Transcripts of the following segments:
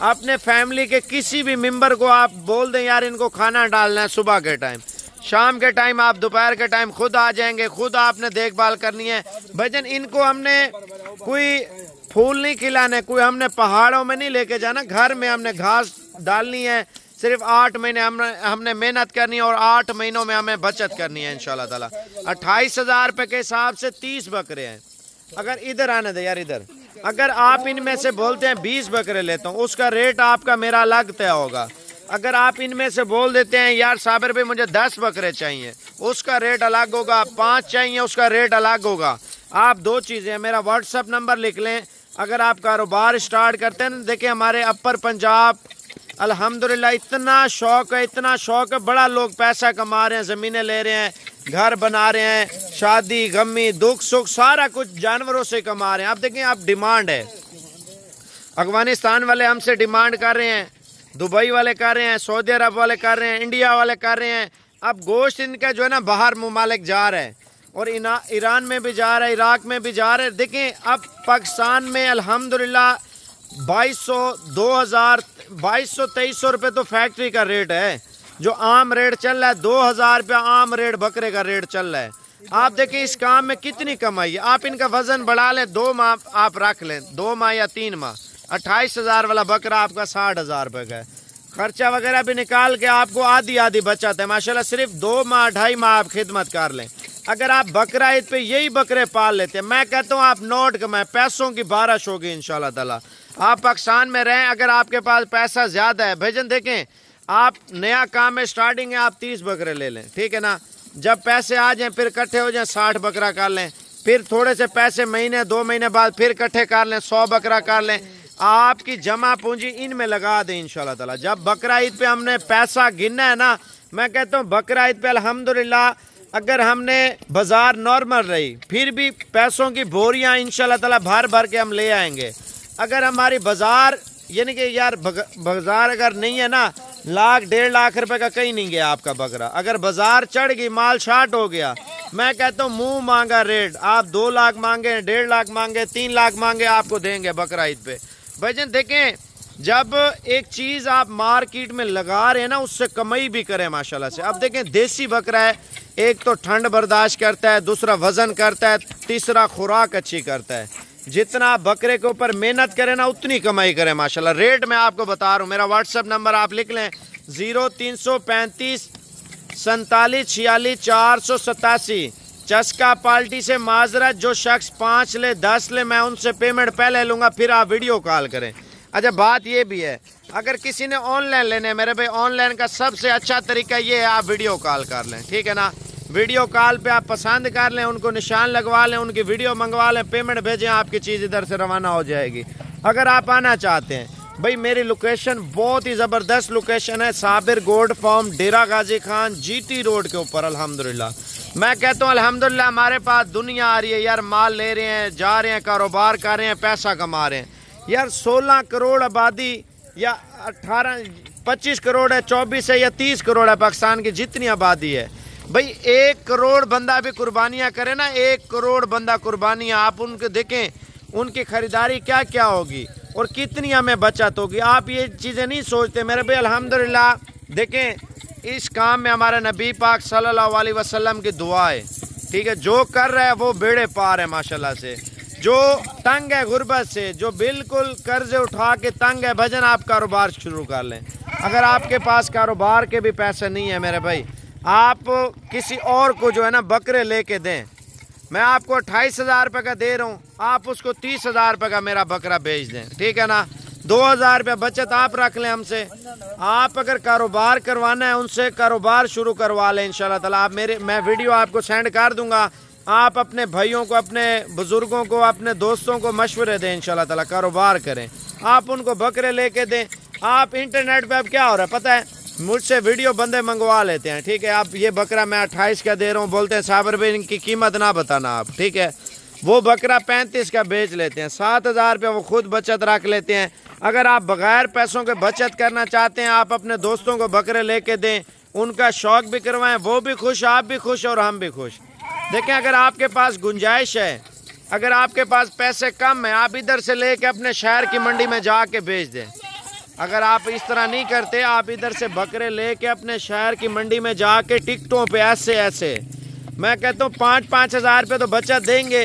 اپنے فیملی کے کسی بھی ممبر کو آپ بول دیں یار ان کو کھانا ڈالنا ہے صبح کے ٹائم، شام کے ٹائم، آپ دوپہر کے ٹائم خود آ جائیں گے، خود آپ نے دیکھ بھال کرنی ہے بھجن۔ ان کو ہم نے کوئی پھول نہیں کھلانے، کوئی ہم نے پہاڑوں میں نہیں لے کے جانا، گھر میں ہم نے گھاس ڈالنی ہے۔ صرف 8 مہینے ہم نے محنت کرنی ہے اور 8 مہینوں میں ہمیں بچت کرنی ہے انشاءاللہ تعالی۔ 28,000 روپے کے حساب سے 30 بکرے ہیں۔ اگر ادھر آنے دے یار ادھر، اگر آپ ان میں سے بولتے ہیں 20 بکرے لیتا ہوں، اس کا ریٹ آپ کا میرا الگ طے ہوگا۔ اگر آپ ان میں سے بول دیتے ہیں یار صابر بھائی مجھے 10 بکرے چاہیے، اس کا ریٹ الگ ہوگا، 5 چاہیے اس کا ریٹ الگ ہوگا۔ آپ 2 چیزیں، میرا واٹس ایپ نمبر لکھ لیں۔ اگر آپ کاروبار سٹارٹ کرتے ہیں، دیکھیں ہمارے اپر پنجاب الحمدللہ اتنا شوق ہے، اتنا شوق ہے، بڑا لوگ پیسہ کما رہے ہیں، زمینیں لے رہے ہیں، گھر بنا رہے ہیں، شادی غمی دکھ سکھ سارا کچھ جانوروں سے کما رہے ہیں۔ اب دیکھیں اب ڈیمانڈ ہے، افغانستان والے ہم سے ڈیمانڈ کر رہے ہیں، دبئی والے کر رہے ہیں، سعودی عرب والے کر رہے ہیں، انڈیا والے کر رہے ہیں۔ اب گوشت ان کا جو ہے نا باہر ممالک جا رہا ہے، اور ایران میں بھی جا رہا ہے، عراق میں بھی جا رہا ہے۔ دیکھیں اب پاکستان میں الحمدللہ 2200-2300 روپے تو فیکٹری کا ریٹ ہے، جو عام ریٹ چل رہا ہے 2000 روپے عام ریٹ بکرے کا ریٹ چل رہا ہے۔ آپ دیکھیں اس کام میں کتنی کمائی ہے۔ آپ ان کا وزن بڑھا لیں، 2 ماہ آپ رکھ لیں، 2 ماہ یا 3 ماہ، 28,000 والا بکرا آپ کا 60,000 روپے کا ہے۔ خرچہ وغیرہ بھی نکال کے آپ کو آدھی بچت ہے ماشاءاللہ۔ صرف 2 ماہ 2.5 ماہ آپ خدمت کر لیں۔ اگر آپ بقرہ عید پہ یہی بکرے پال لیتے ہیں، میں کہتا ہوں آپ نوٹ کمائیں، پیسوں کی بارش ہوگی انشاءاللہ تعالی۔ آپ پاکستان میں رہیں، اگر آپ کے پاس پیسہ زیادہ ہے بھیجن، دیکھیں آپ نیا کام میں سٹارٹنگ ہے، آپ 30 بکرے لے لیں، ٹھیک ہے نا۔ جب پیسے آ جائیں پھر کٹھے ہو جائیں 60 بکرا کر لیں، پھر تھوڑے سے پیسے مہینے 2 مہینے بعد پھر کٹھے کر لیں، 100 بکرا کر لیں۔ آپ کی جمع پونجی ان میں لگا دیں انشاءاللہ تعالی۔ جب بقرہ عید پہ ہم نے پیسہ گننا ہے نا، میں کہتا ہوں بقرہ عید پہ الحمدللہ اگر ہم نے بازار نارمل رہی پھر بھی پیسوں کی بوریاں انشاءاللہ تعالی بھر کے ہم لے آئیں گے۔ اگر ہماری بازار یعنی کہ یار بازار اگر نہیں ہے نا، 1,00,000-1.5 روپے کا کہیں نہیں گیا آپ کا بکرا۔ اگر بازار چڑھ گئی، مال شارٹ ہو گیا، میں کہتا ہوں منہ مانگا ریٹ، آپ 2 لاکھ مانگے، 1.5 لاکھ مانگے، 3 لاکھ مانگے، آپ کو دیں گے بقرہ عید پہ۔ بھائیجان دیکھیں جب ایک چیز آپ مارکیٹ میں لگا رہے ہیں نا، اس سے کمائی بھی کریں ماشاءاللہ سے۔ اب دیکھیں دیسی بکرا ہے، ایک تو ٹھنڈ برداشت کرتا ہے، دوسرا وزن کرتا ہے، تیسرا خوراک اچھی کرتا ہے۔ جتنا بکرے کے اوپر محنت کرے نا اتنی کمائی کرے ماشاءاللہ۔ ریٹ میں آپ کو بتا رہا ہوں، میرا واٹس ایپ نمبر آپ لکھ لیں 0335 47 46 487۔ چسکا پالٹی سے معذرت، جو شخص 5 لے 10 لے میں ان سے پیمنٹ پہلے لوں گا، پھر آپ ویڈیو کال کریں۔ اچھا بات یہ بھی ہے، اگر کسی نے آن لائن لینے ہیں میرے بھائی، آن لائن کا سب سے اچھا طریقہ یہ ہے آپ ویڈیو کال کر لیں، ٹھیک ہے نا۔ ویڈیو کال پہ آپ پسند کر لیں، ان کو نشان لگوا لیں، ان کی ویڈیو منگوا لیں، پیمنٹ بھیجیں، آپ کی چیز ادھر سے روانہ ہو جائے گی۔ اگر آپ آنا چاہتے ہیں بھائی، میری لوکیشن بہت ہی زبردست لوکیشن ہے، صابر good form, Dera Ghazi Khan GT road کے اوپر الحمدللہ۔ میں کہتا ہوں الحمدللہ ہمارے پاس دنیا آ رہی ہے یار، مال لے رہے ہیں، جا رہے ہیں، کاروبار کر رہے ہیں، پیسہ کما رہے ہیں یار۔ 16 کروڑ آبادی یا 25 کروڑ ہے، 24 ہے یا 30 کروڑ ہے پاکستان کی جتنی آبادی ہے بھائی، 1 کروڑ بندہ بھی قربانیاں کرے نا، 1 کروڑ بندہ قربانیاں، آپ ان کو دیکھیں ان کی خریداری کیا کیا ہوگی اور کتنی ہمیں بچت ہوگی۔ آپ یہ چیزیں نہیں سوچتے میرے بھائی۔ الحمدللہ دیکھیں اس کام میں ہمارے نبی پاک صلی اللہ علیہ وسلم کی دعا ہے، ٹھیک ہے۔ جو کر رہا ہے وہ بیڑے پار ہے ماشاءاللہ سے، جو تنگ ہے غربت سے، جو بالکل قرضے اٹھا کے تنگ ہے، بھجن آپ کاروبار شروع کر لیں۔ اگر آپ کے پاس کاروبار کے بھی پیسے نہیں ہیں میرے بھائی، آپ کسی اور کو جو ہے نا بکرے لے کے دیں۔ میں آپ کو 28,000 روپے کا دے رہا ہوں، آپ اس کو 30,000 روپے کا میرا بکرا بیچ دیں، ٹھیک ہے نا۔ 2,000 روپے بچت آپ رکھ لیں ہم سے۔ آپ اگر کاروبار کروانا ہے ان سے کاروبار شروع کروا لیں انشاءاللہ تعالیٰ۔ میں ویڈیو آپ کو سینڈ کر دوں گا، آپ اپنے بھائیوں کو، اپنے بزرگوں کو، اپنے دوستوں کو مشورے دیں انشاءاللہ تعالیٰ، کاروبار کریں، آپ ان کو بکرے لے کے دیں۔ آپ انٹرنیٹ پہ اب کیا ہو رہا ہے پتہ ہے، مجھ سے ویڈیو بندے منگوا لیتے ہیں، ٹھیک ہے۔ آپ یہ بکرا میں 28 کا دے رہا ہوں، بولتے ہیں صابر بھائی ان کی قیمت نہ بتانا آپ، ٹھیک ہے۔ وہ بکرا 35 کا بیچ لیتے ہیں، 7,000 روپے وہ خود بچت رکھ لیتے ہیں۔ اگر آپ بغیر پیسوں کے بچت کرنا چاہتے ہیں، آپ اپنے دوستوں کو بکرے لے کے دیں، ان کا شوق بھی کروائیں، وہ بھی خوش، آپ بھی خوش اور ہم بھی خوش۔ دیکھیں اگر آپ کے پاس گنجائش ہے، اگر آپ کے پاس پیسے کم ہیں، آپ ادھر سے لے کے اپنے شہر کی منڈی میں جا کے بیچ دیں، اگر آپ اس طرح نہیں کرتے، آپ ادھر سے بکرے لے کے اپنے شہر کی منڈی میں جا کے ٹکٹوں پہ ایسے میں کہتا ہوں 5-5 ہزار روپے تو بچت دیں گے،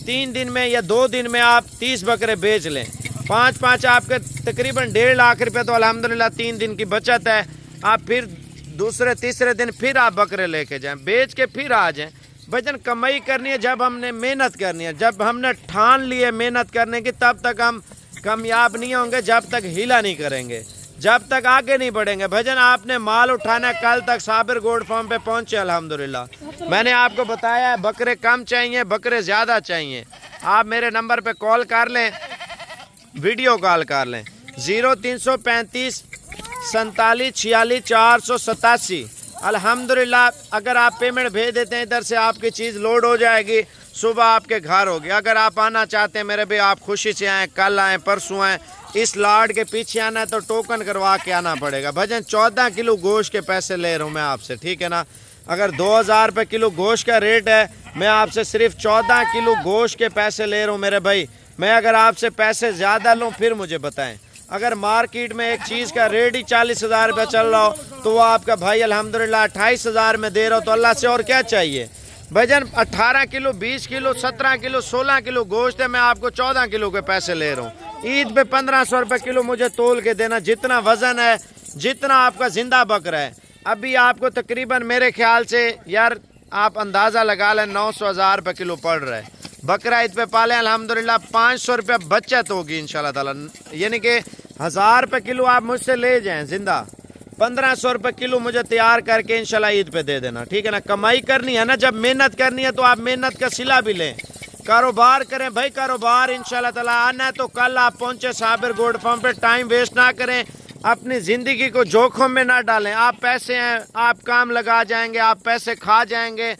3 دن میں یا 2 دن میں آپ 30 بکرے بیچ لیں، 5 آپ کے تقریباً 1.5 لاکھ روپے تو الحمدللہ 3 دن کی بچت ہے۔ آپ پھر دوسرے تیسرے دن پھر آپ بکرے لے کے جائیں، بیچ کے پھر آ جائیں۔ بھجن کمائی کرنی ہے جب ہم نے محنت کرنی ہے، جب ہم نے ٹھان لی ہے محنت کرنے کی، تب تک ہم کامیاب نہیں ہوں گے جب تک ہیلا نہیں کریں گے، جب تک آگے نہیں بڑھیں گے۔ بھجن آپ نے مال اٹھانا ہے، کل تک صابر گوڈ فارم پہ پہنچے الحمدللہ۔ میں نے آپ کو بتایا ہے بکرے کم چاہیے، بکرے زیادہ چاہیے، آپ میرے نمبر پہ کال کر لیں، ویڈیو کال کر لیں 0335 47 46 487۔ الحمدللہ اگر آپ پیمنٹ بھیج دیتے ہیں ادھر سے، آپ کی چیز لوڈ ہو جائے گی، صبح آپ کے گھر ہوگی۔ اگر آپ آنا چاہتے ہیں میرے بھی، آپ خوشی سے آئیں، کل آئیں، پرسوں آئیں۔ اس لاڈ کے پیچھے آنا ہے تو ٹوکن کروا کے آنا پڑے گا۔ بھجن 14 کلو گوشت کے پیسے لے رہا ہوں میں آپ سے، ٹھیک ہے نا؟ اگر 2000 روپے کلو گوشت کا ریٹ ہے، میں آپ سے صرف 14 کلو گوشت کے پیسے لے رہا ہوں میرے بھائی۔ میں اگر آپ سے پیسے زیادہ لوں پھر مجھے بتائیں۔ اگر مارکیٹ میں ایک چیز کا ریٹ ہی 40 ہزار روپے چل رہا ہو تو وہ آپ کا بھائی الحمدللہ 28 ہزار میں دے رہا ہو، تو اللہ سے اور کیا چاہیے؟ بھجن 18 کلو 20 کلو 17 کلو 16 کلو گوشت ہے، میں آپ کو 14 کلو کے پیسے لے رہا ہوں۔ عید پہ 1500 روپے کلو مجھے تول کے دینا، جتنا وزن ہے، جتنا آپ کا زندہ بکرا ہے۔ ابھی آپ کو تقریباً میرے خیال سے یار آپ اندازہ لگا لیں 900 ہزار روپے کلو پڑ رہا ہے۔ بکرا عید پہ پالیں الحمدللہ 500 روپے بچت ہوگی انشاءاللہ تعالیٰ، یعنی کہ 1000 روپے کلو آپ مجھ سے لے جائیں زندہ، 1500 روپے کلو مجھے تیار کر کے انشاءاللہ عید پہ دے دینا، ٹھیک ہے نا؟ کمائی کرنی ہے نا، جب محنت کرنی ہے تو آپ محنت کا صلہ بھی لیں، کاروبار کریں بھائی، کاروبار انشاءاللہ تعالیٰ آنا ہے تو کل آپ پہنچے صابر گوڈ فارم پہ، ٹائم ویسٹ نہ کریں، اپنی زندگی کو جوخم میں نہ ڈالیں۔ آپ پیسے ہیں، آپ کام لگا جائیں گے، آپ پیسے کھا جائیں گے،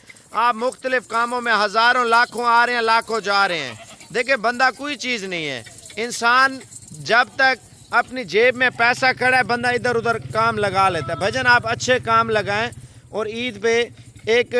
آپ مختلف کاموں میں ہزاروں لاکھوں آ رہے ہیں، لاکھوں جا رہے ہیں۔ دیکھیں بندہ کوئی چیز نہیں ہے، انسان جب تک اپنی جیب میں پیسہ کھڑا ہے بندہ ادھر ادھر کام لگا لیتا ہے۔ بھجن آپ اچھے کام لگائیں۔ اور عید پہ ایک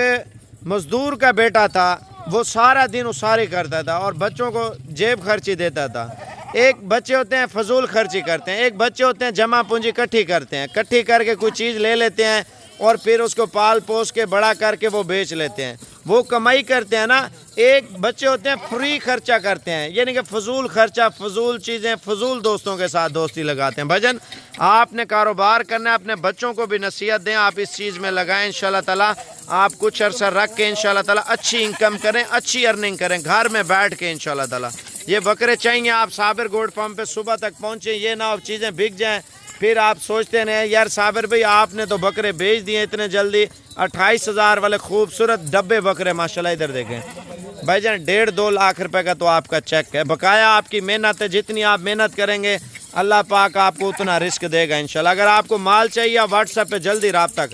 مزدور کا بیٹا تھا، وہ سارا دن اساری کرتا تھا اور بچوں کو جیب خرچی دیتا تھا۔ ایک بچے ہوتے ہیں فضول خرچی کرتے ہیں، ایک بچے ہوتے ہیں جمع پونجی کٹھی کرتے ہیں، کٹھی کر کے کوئی چیز لے لیتے ہیں اور پھر اس کو پال پوس کے بڑا کر کے وہ بیچ لیتے ہیں، وہ کمائی کرتے ہیں نا۔ ایک بچے ہوتے ہیں فری خرچہ کرتے ہیں، یعنی کہ فضول خرچہ، فضول چیزیں، فضول دوستوں کے ساتھ دوستی لگاتے ہیں۔ بھجن آپ نے کاروبار کرنا ہے، اپنے بچوں کو بھی نصیحت دیں، آپ اس چیز میں لگائیں، انشاءاللہ تعالیٰ آپ کچھ عرصہ رکھ کے انشاءاللہ تعالیٰ اچھی انکم کریں، اچھی ارننگ کریں گھر میں بیٹھ کے انشاءاللہ تعالیٰ۔ یہ بکرے چاہیے، آپ صابر گوڈ فارم پہ صبح تک پہنچیں، یہ نہ ہو چیزیں بک جائیں، پھر آپ سوچتے ہیں یار صابر بھائی آپ نے تو بکرے بیچ دیے اتنے جلدی، 28 ہزار والے خوبصورت ڈبے بکرے ماشاءاللہ ادھر دیکھیں بھائی جان، 1.5-2 لاکھ روپے کا تو آپ کا چیک ہے، بقایا آپ کی محنت ہے، جتنی آپ محنت کریں گے اللہ پاک آپ کو اتنا رزق دے گا انشاءاللہ۔ اگر آپ کو مال چاہیے واٹس ایپ پہ جلدی رابطہ کریں۔